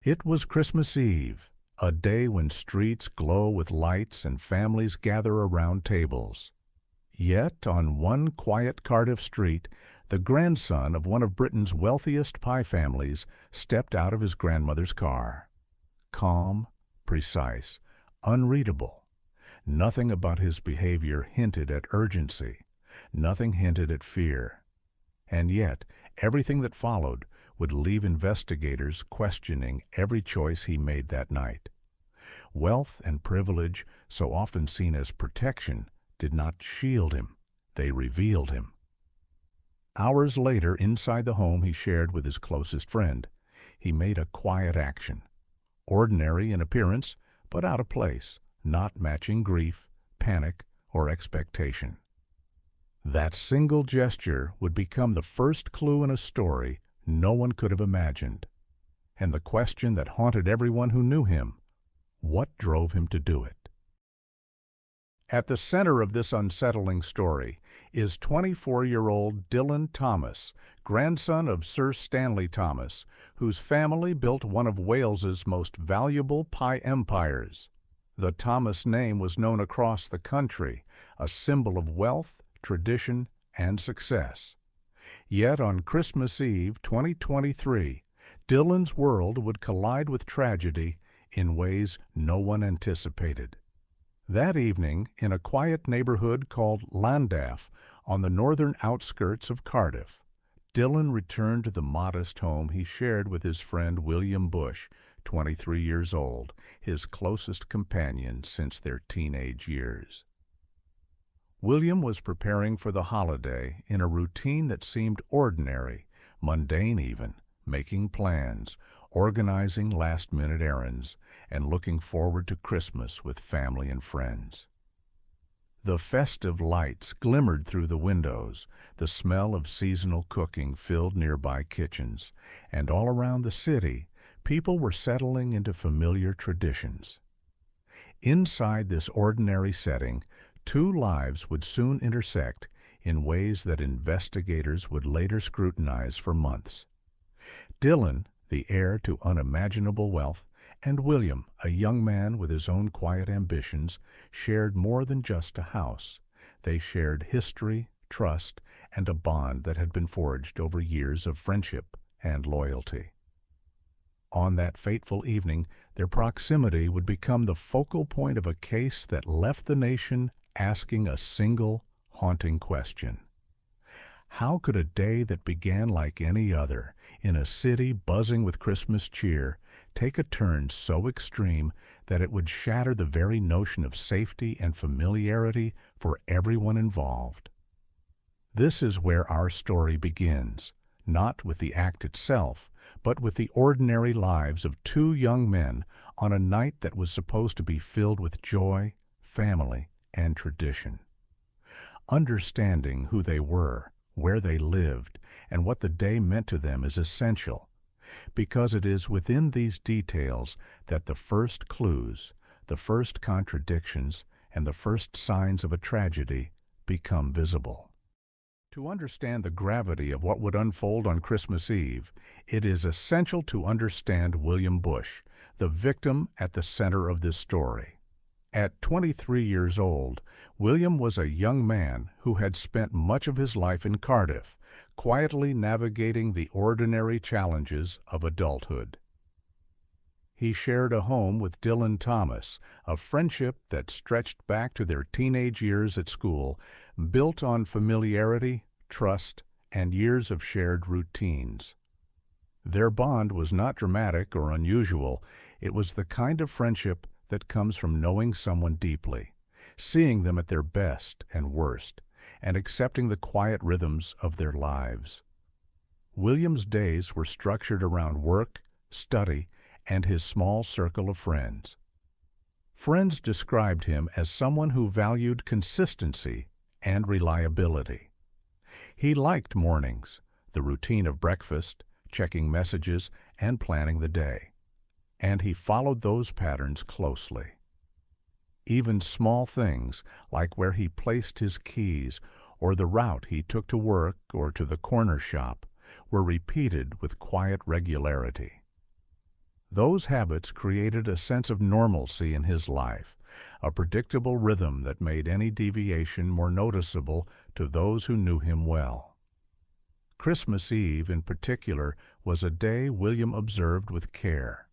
It was Christmas Eve, a day when streets glow with lights and families gather around tables. Yet, on one quiet Cardiff street, the grandson of one of Britain's wealthiest pie families stepped out of his grandmother's car. Calm, precise, unreadable. Nothing about his behavior hinted at urgency. Nothing hinted at fear. And yet, everything that followed would leave investigators questioning every choice he made that night. Wealth and privilege, so often seen as protection, did not shield him. They revealed him. Hours later, inside the home he shared with his closest friend, he made a quiet action. Ordinary in appearance, but out of place, not matching grief, panic, or expectation. That single gesture would become the first clue in a story no one could have imagined. And the question that haunted everyone who knew him, what drove him to do it? At the center of this unsettling story is 24-year-old Dylan Thomas, grandson of Sir Stanley Thomas, whose family built one of Wales's most valuable pie empires. The Thomas name was known across the country, a symbol of wealth, tradition, and success. Yet on Christmas Eve 2023, Dylan's world would collide with tragedy in ways no one anticipated. That evening, in a quiet neighborhood called Llandaff, on the northern outskirts of Cardiff, Dylan returned to the modest home he shared with his friend William Bush, 23 years old, his closest companion since their teenage years. William was preparing for the holiday in a routine that seemed ordinary, mundane even, making plans, organizing last-minute errands, and looking forward to Christmas with family and friends. The festive lights glimmered through the windows, the smell of seasonal cooking filled nearby kitchens, and all around the city, people were settling into familiar traditions. Inside this ordinary setting, two lives would soon intersect in ways that investigators would later scrutinize for months. Dylan, the heir to unimaginable wealth, and William, a young man with his own quiet ambitions, shared more than just a house. They shared history, trust, and a bond that had been forged over years of friendship and loyalty. On that fateful evening, their proximity would become the focal point of a case that left the nation asking a single, haunting question. How could a day that began like any other, in a city buzzing with Christmas cheer, take a turn so extreme that it would shatter the very notion of safety and familiarity for everyone involved? This is where our story begins, not with the act itself, but with the ordinary lives of two young men on a night that was supposed to be filled with joy, family, and tradition. Understanding who they were, where they lived, and what the day meant to them is essential, because it is within these details that the first clues, the first contradictions, and the first signs of a tragedy become visible. To understand the gravity of what would unfold on Christmas Eve, it is essential to understand William Bush, the victim at the center of this story. At 23 years old, William was a young man who had spent much of his life in Cardiff, quietly navigating the ordinary challenges of adulthood. He shared a home with Dylan Thomas, a friendship that stretched back to their teenage years at school, built on familiarity, trust, and years of shared routines. Their bond was not dramatic or unusual. It was the kind of friendship that comes from knowing someone deeply, seeing them at their best and worst, and accepting the quiet rhythms of their lives. William's days were structured around work, study, and his small circle of friends. Friends described him as someone who valued consistency and reliability. He liked mornings, the routine of breakfast, checking messages, and planning the day. And he followed those patterns closely. Even small things, like where he placed his keys or the route he took to work or to the corner shop, were repeated with quiet regularity. Those habits created a sense of normalcy in his life, a predictable rhythm that made any deviation more noticeable to those who knew him well. Christmas Eve, in particular, was a day William observed with care.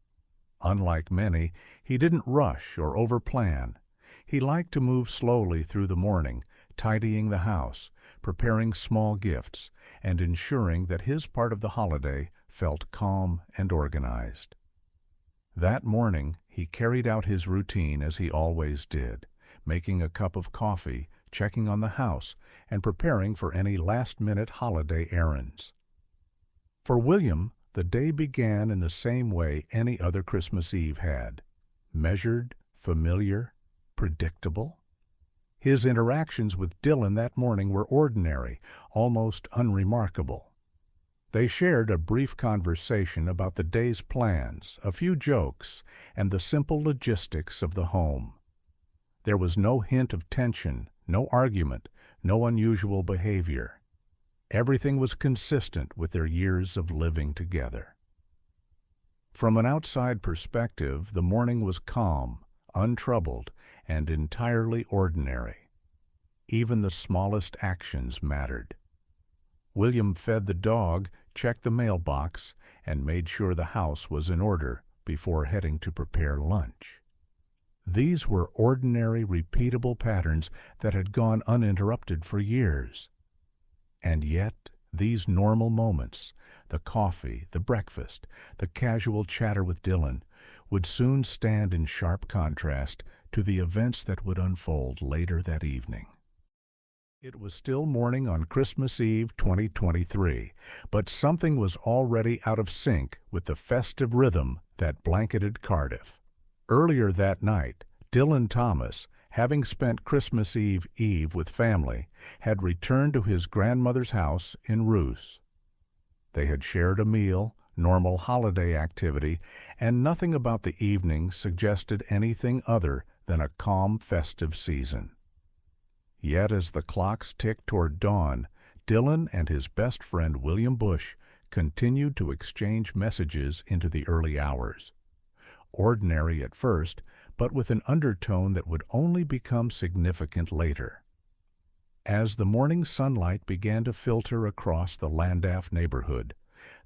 Unlike many, he didn't rush or overplan. He liked to move slowly through the morning, tidying the house, preparing small gifts, and ensuring that his part of the holiday felt calm and organized. That morning, he carried out his routine as he always did, making a cup of coffee, checking on the house, and preparing for any last-minute holiday errands. For William, the day began in the same way any other Christmas Eve had: measured, familiar, predictable. His interactions with Dylan that morning were ordinary, almost unremarkable. They shared a brief conversation about the day's plans, a few jokes, and the simple logistics of the home. There was no hint of tension, no argument, no unusual behavior. Everything was consistent with their years of living together. From an outside perspective, the morning was calm, untroubled, and entirely ordinary. Even the smallest actions mattered. William fed the dog, checked the mailbox, and made sure the house was in order before heading to prepare lunch. These were ordinary, repeatable patterns that had gone uninterrupted for years. And yet, these normal moments, the coffee, the breakfast, the casual chatter with Dylan, would soon stand in sharp contrast to the events that would unfold later that evening. It was still morning on Christmas Eve 2023, but something was already out of sync with the festive rhythm that blanketed Cardiff. Earlier that night, Dylan Thomas, having spent Christmas Eve with family, had returned to his grandmother's house in Roos. They had shared a meal, normal holiday activity, and nothing about the evening suggested anything other than a calm festive season. Yet as the clocks ticked toward dawn, Dylan and his best friend William Bush continued to exchange messages into the early hours. Ordinary at first, but with an undertone that would only become significant later. As the morning sunlight began to filter across the Landaff neighborhood,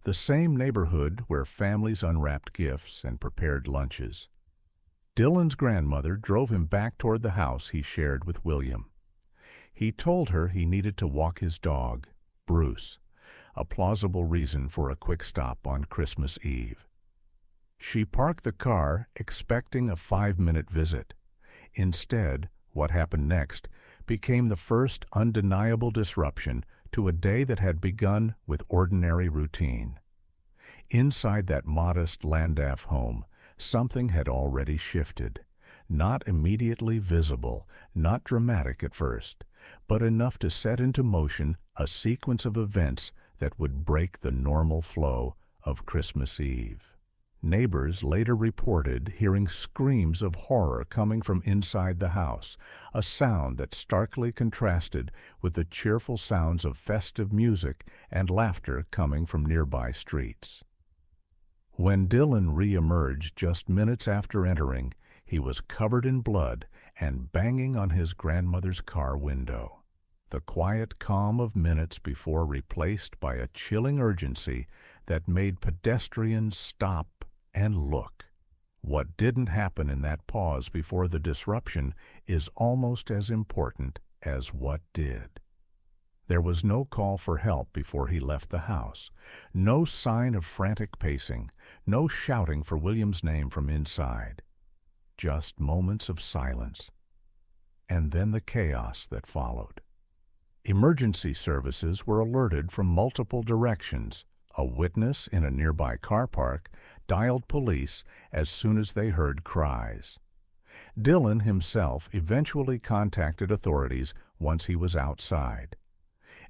the same neighborhood where families unwrapped gifts and prepared lunches, Dylan's grandmother drove him back toward the house he shared with William. He told her he needed to walk his dog, Bruce, a plausible reason for a quick stop on Christmas Eve. She parked the car, expecting a 5-minute visit. Instead, what happened next became the first undeniable disruption to a day that had begun with ordinary routine. Inside that modest Landaff home, something had already shifted. Not immediately visible, not dramatic at first, but enough to set into motion a sequence of events that would break the normal flow of Christmas Eve. Neighbors later reported hearing screams of horror coming from inside the house, a sound that starkly contrasted with the cheerful sounds of festive music and laughter coming from nearby streets. When Dylan re-emerged just minutes after entering, he was covered in blood and banging on his grandmother's car window. The quiet calm of minutes before replaced by a chilling urgency that made pedestrians stop and look. What didn't happen in that pause before the disruption is almost as important as what did. There was no call for help before he left the house, no sign of frantic pacing, no shouting for William's name from inside. Just moments of silence, and then the chaos that followed. Emergency services were alerted from multiple directions. A witness in a nearby car park dialed police as soon as they heard cries. Dylan himself eventually contacted authorities once he was outside.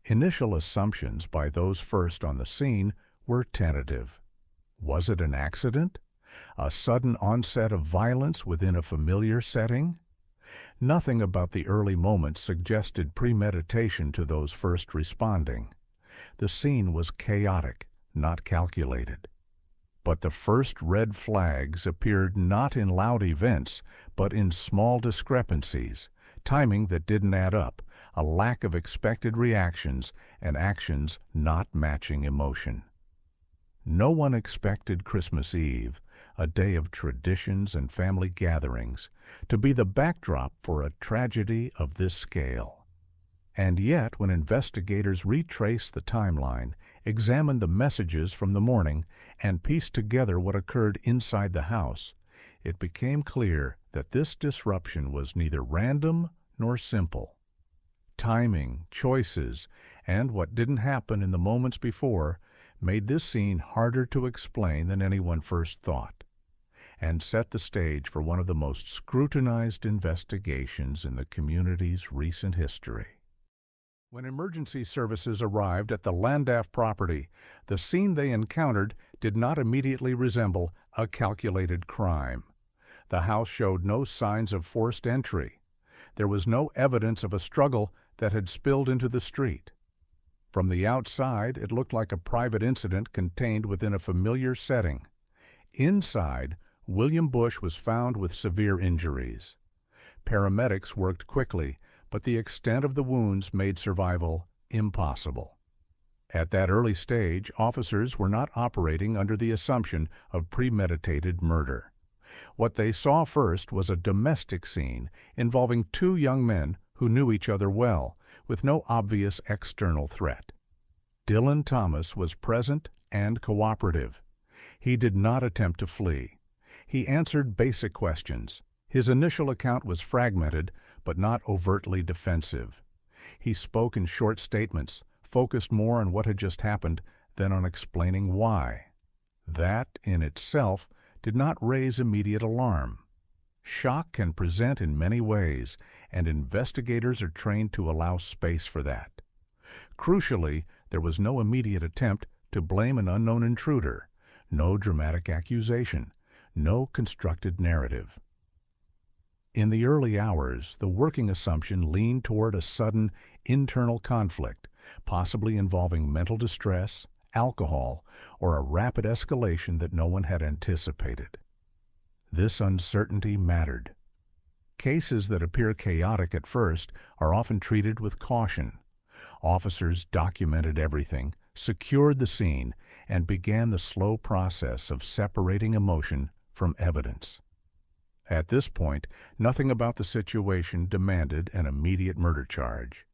Initial assumptions by those first on the scene were tentative. Was it an accident? A sudden onset of violence within a familiar setting? Nothing about the early moments suggested premeditation to those first responding. The scene was chaotic, not calculated. But the first red flags appeared not in loud events, but in small discrepancies, timing that didn't add up, a lack of expected reactions, and actions not matching emotion. No one expected Christmas Eve, a day of traditions and family gatherings, to be the backdrop for a tragedy of this scale. And yet, when investigators retraced the timeline, examined the messages from the morning, and pieced together what occurred inside the house, it became clear that this disruption was neither random nor simple. Timing, choices, and what didn't happen in the moments before made this scene harder to explain than anyone first thought, and set the stage for one of the most scrutinized investigations in the community's recent history. When emergency services arrived at the Landaf property, the scene they encountered did not immediately resemble a calculated crime. The house showed no signs of forced entry. There was no evidence of a struggle that had spilled into the street. From the outside, it looked like a private incident contained within a familiar setting. Inside, William Bush was found with severe injuries. Paramedics worked quickly, but the extent of the wounds made survival impossible. At that early stage, officers were not operating under the assumption of premeditated murder. What they saw first was a domestic scene involving two young men who knew each other well, with no obvious external threat. Dylan Thomas was present and cooperative. He did not attempt to flee. He answered basic questions. His initial account was fragmented, but not overtly defensive. He spoke in short statements, focused more on what had just happened than on explaining why. That, in itself, did not raise immediate alarm. Shock can present in many ways, and investigators are trained to allow space for that. Crucially, there was no immediate attempt to blame an unknown intruder, no dramatic accusation, no constructed narrative. In the early hours, the working assumption leaned toward a sudden internal conflict, possibly involving mental distress, alcohol, or a rapid escalation that no one had anticipated. This uncertainty mattered. Cases that appear chaotic at first are often treated with caution. Officers documented everything, secured the scene, and began the slow process of separating emotion from evidence. At this point, nothing about the situation demanded an immediate murder charge.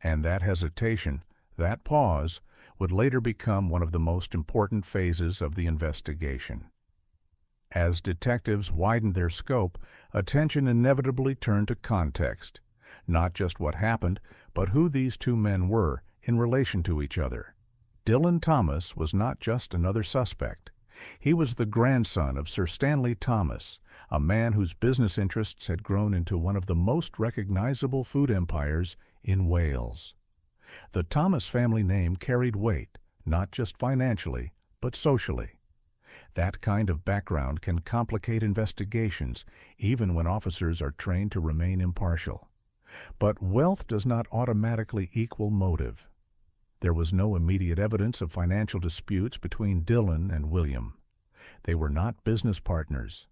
And that hesitation, that pause, would later become one of the most important phases of the investigation. As detectives widened their scope, attention inevitably turned to context, not just what happened, but who these two men were in relation to each other. Dylan Thomas was not just another suspect. He was the grandson of Sir Stanley Thomas, a man whose business interests had grown into one of the most recognizable food empires in Wales. The Thomas family name carried weight, not just financially, but socially. That kind of background can complicate investigations, even when officers are trained to remain impartial. But wealth does not automatically equal motive. There was no immediate evidence of financial disputes between Dylan and William. They were not business partners.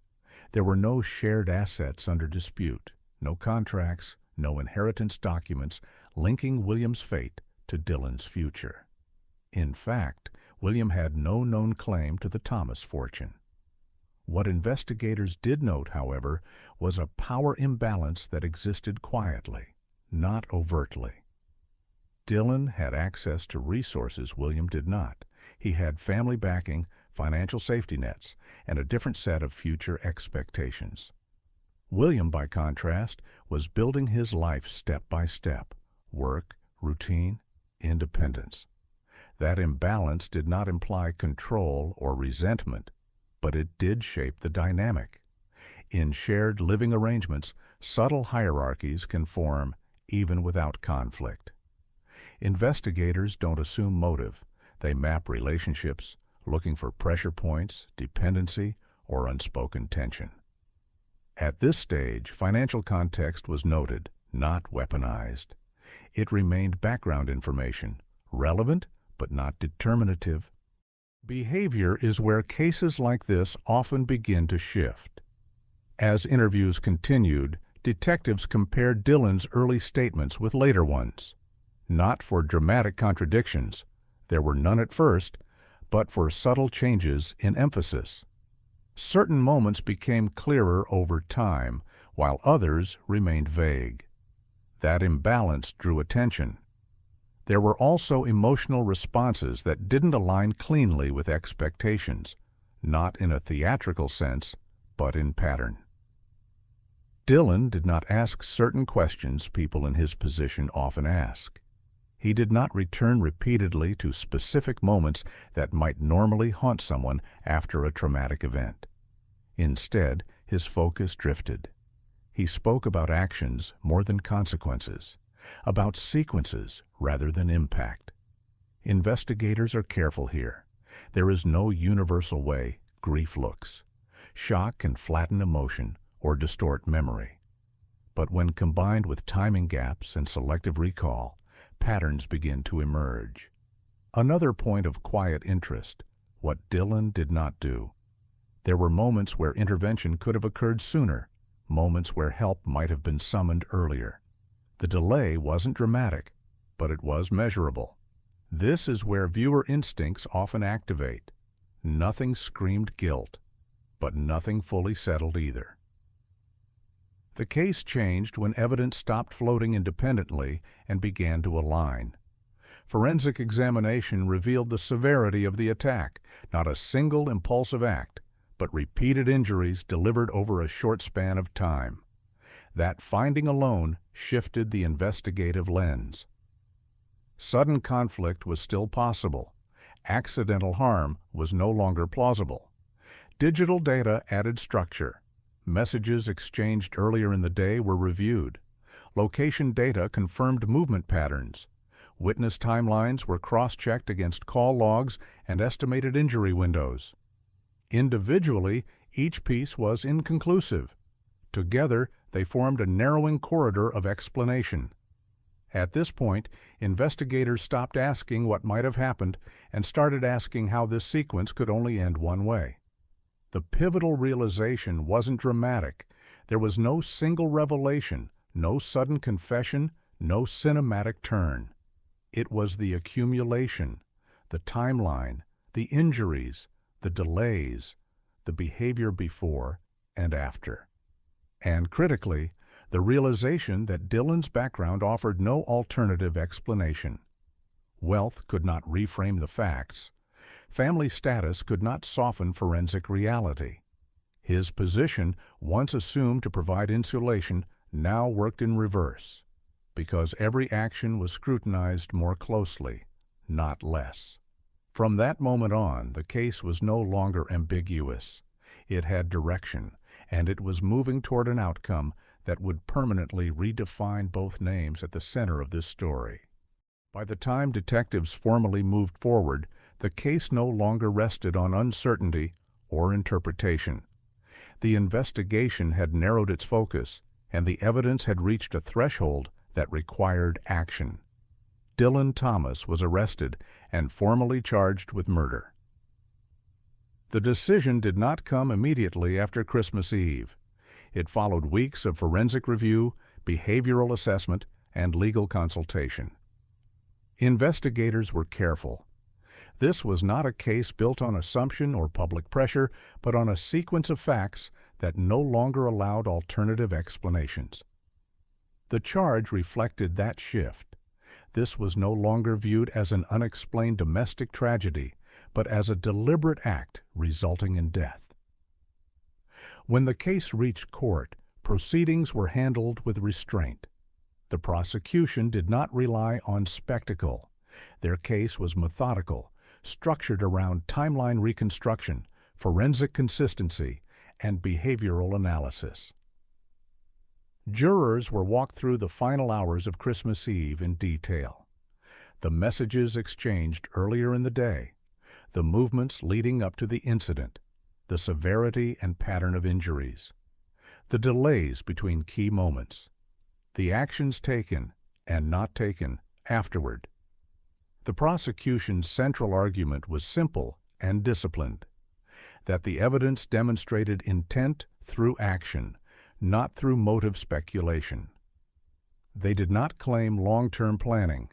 There were no shared assets under dispute, no contracts, no inheritance documents linking William's fate to Dylan's future. In fact, William had no known claim to the Thomas fortune. What investigators did note, however, was a power imbalance that existed quietly, not overtly. Dylan had access to resources William did not. He had family backing, financial safety nets, and a different set of future expectations. William, by contrast, was building his life step by step: work, routine, independence. That imbalance did not imply control or resentment, but it did shape the dynamic. In shared living arrangements, subtle hierarchies can form even without conflict. Investigators don't assume motive. They map relationships, looking for pressure points, dependency, or unspoken tension. At this stage, financial context was noted, not weaponized. It remained background information, relevant but not determinative. Behavior is where cases like this often begin to shift. As interviews continued, detectives compared Dillon's early statements with later ones, not for dramatic contradictions, there were none at first, but for subtle changes in emphasis. Certain moments became clearer over time, while others remained vague. That imbalance drew attention. There were also emotional responses that didn't align cleanly with expectations, not in a theatrical sense, but in pattern. Dillon did not ask certain questions people in his position often ask. He did not return repeatedly to specific moments that might normally haunt someone after a traumatic event. Instead, his focus drifted. He spoke about actions more than consequences, about sequences rather than impact. Investigators are careful here. There is no universal way grief looks. Shock can flatten emotion or distort memory. But when combined with timing gaps and selective recall, patterns begin to emerge. Another point of quiet interest, what Dillon did not do. There were moments where intervention could have occurred sooner, moments where help might have been summoned earlier. The delay wasn't dramatic, but it was measurable. This is where viewer instincts often activate. Nothing screamed guilt, but nothing fully settled either. The case changed when evidence stopped floating independently and began to align. Forensic examination revealed the severity of the attack, not a single impulsive act, but repeated injuries delivered over a short span of time. That finding alone shifted the investigative lens. Sudden conflict was still possible. Accidental harm was no longer plausible. Digital data added structure. Messages exchanged earlier in the day were reviewed. Location data confirmed movement patterns. Witness timelines were cross-checked against call logs and estimated injury windows. Individually, each piece was inconclusive. Together, they formed a narrowing corridor of explanation. At this point, investigators stopped asking what might have happened and started asking how this sequence could only end one way. The pivotal realization wasn't dramatic. There was no single revelation, no sudden confession, no cinematic turn. It was the accumulation, the timeline, the injuries, the delays, the behavior before and after. And critically, the realization that Dillon's background offered no alternative explanation. Wealth could not reframe the facts. Family status could not soften forensic reality. His position, once assumed to provide insulation, now worked in reverse, because every action was scrutinized more closely, not less. From that moment on, the case was no longer ambiguous. It had direction, and it was moving toward an outcome that would permanently redefine both names at the center of this story. By the time detectives formally moved forward, the case no longer rested on uncertainty or interpretation. The investigation had narrowed its focus, and the evidence had reached a threshold that required action. Dillon Thomas was arrested and formally charged with murder. The decision did not come immediately after Christmas Eve. It followed weeks of forensic review, behavioral assessment, and legal consultation. Investigators were careful. This was not a case built on assumption or public pressure, but on a sequence of facts that no longer allowed alternative explanations. The charge reflected that shift. This was no longer viewed as an unexplained domestic tragedy, but as a deliberate act resulting in death. When the case reached court, proceedings were handled with restraint. The prosecution did not rely on spectacle. Their case was methodical, structured around timeline reconstruction, forensic consistency, and behavioral analysis. Jurors were walked through the final hours of Christmas Eve in detail. The messages exchanged earlier in the day, the movements leading up to the incident, the severity and pattern of injuries, the delays between key moments, the actions taken and not taken afterward. The prosecution's central argument was simple and disciplined, that the evidence demonstrated intent through action, not through motive speculation. They did not claim long-term planning.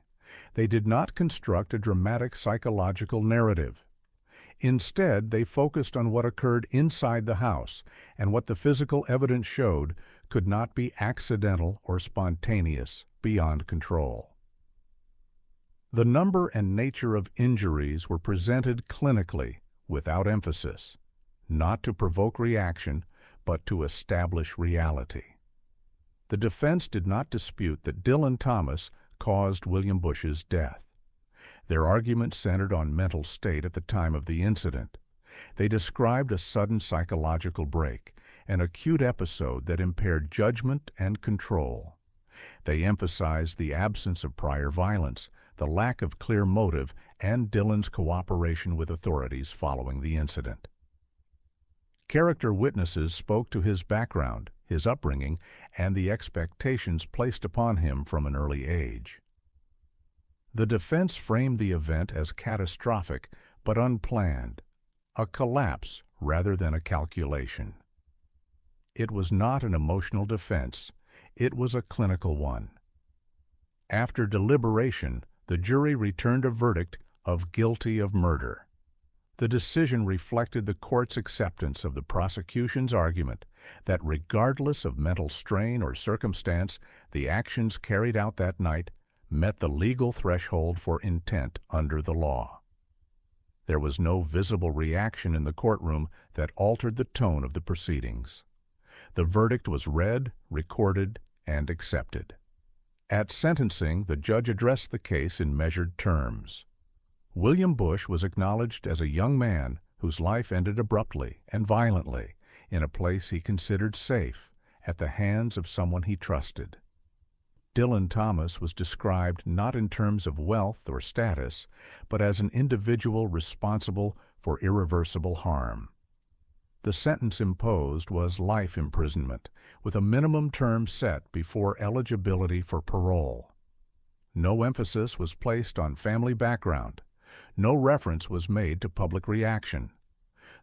They did not construct a dramatic psychological narrative. Instead, they focused on what occurred inside the house, and what the physical evidence showed could not be accidental or spontaneous, beyond control. The number and nature of injuries were presented clinically, without emphasis, not to provoke reaction, but to establish reality. The defense did not dispute that Dylan Thomas caused William Bush's death. Their argument centered on mental state at the time of the incident. They described a sudden psychological break, an acute episode that impaired judgment and control. They emphasized the absence of prior violence, the lack of clear motive, and Dylan's cooperation with authorities following the incident. Character witnesses spoke to his background, his upbringing, and the expectations placed upon him from an early age. The defense framed the event as catastrophic but unplanned, a collapse rather than a calculation. It was not an emotional defense, it was a clinical one. After deliberation, the jury returned a verdict of guilty of murder. The decision reflected the court's acceptance of the prosecution's argument that regardless of mental strain or circumstance, the actions carried out that night met the legal threshold for intent under the law. There was no visible reaction in the courtroom that altered the tone of the proceedings. The verdict was read, recorded, and accepted. At sentencing, the judge addressed the case in measured terms. William Bush was acknowledged as a young man whose life ended abruptly and violently in a place he considered safe, at the hands of someone he trusted. Dylan Thomas was described not in terms of wealth or status, but as an individual responsible for irreversible harm. The sentence imposed was life imprisonment, with a minimum term set before eligibility for parole. No emphasis was placed on family background. No reference was made to public reaction.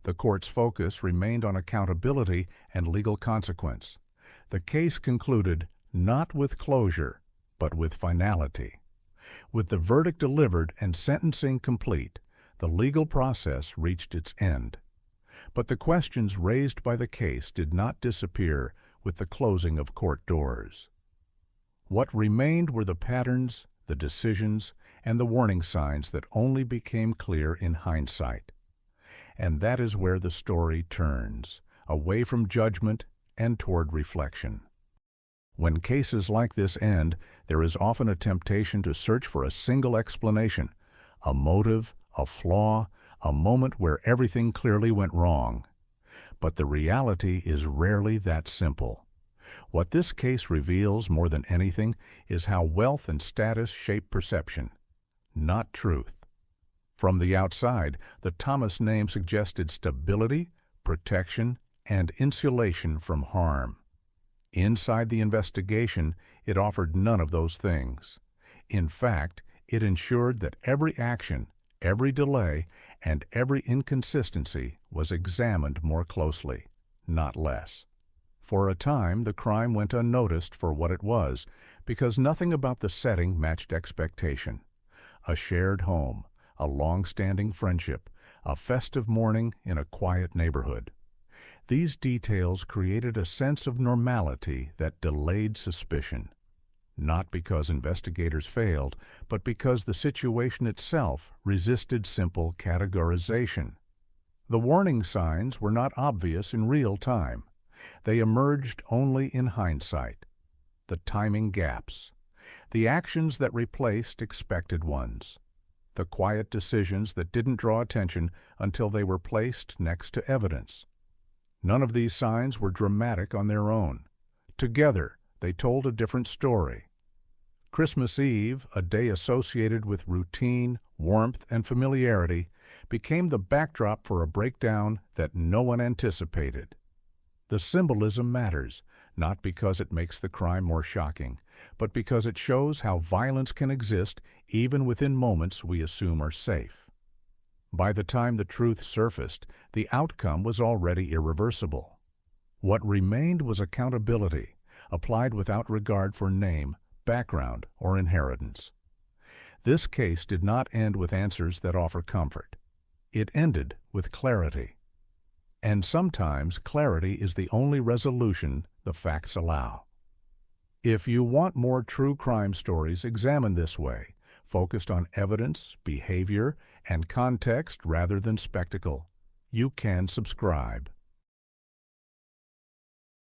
The court's focus remained on accountability and legal consequence. The case concluded not with closure, but with finality. With the verdict delivered and sentencing complete, the legal process reached its end. But the questions raised by the case did not disappear with the closing of court doors. What remained were the patterns, the decisions, and the warning signs that only became clear in hindsight. And that is where the story turns, away from judgment and toward reflection. When cases like this end, there is often a temptation to search for a single explanation, a motive, a flaw, a moment where everything clearly went wrong. But the reality is rarely that simple. What this case reveals more than anything is how wealth and status shape perception, not truth. From the outside, the Thomas name suggested stability, protection, and insulation from harm. Inside the investigation, it offered none of those things. In fact, it ensured that every action, every delay, and every inconsistency was examined more closely, not less. For a time, the crime went unnoticed for what it was, because nothing about the setting matched expectation. A shared home, a long-standing friendship, a festive morning in a quiet neighborhood. These details created a sense of normality that delayed suspicion. Not because investigators failed, but because the situation itself resisted simple categorization. The warning signs were not obvious in real time. They emerged only in hindsight. The timing gaps. The actions that replaced expected ones. The quiet decisions that didn't draw attention until they were placed next to evidence. None of these signs were dramatic on their own. Together, they told a different story. Christmas Eve, a day associated with routine, warmth, and familiarity, became the backdrop for a breakdown that no one anticipated. The symbolism matters, not because it makes the crime more shocking, but because it shows how violence can exist even within moments we assume are safe. By the time the truth surfaced, the outcome was already irreversible. What remained was accountability, applied without regard for name, background, or inheritance. This case did not end with answers that offer comfort. It ended with clarity. And sometimes clarity is the only resolution the facts allow. If you want more true crime stories examined this way, focused on evidence, behavior, and context rather than spectacle, you can subscribe.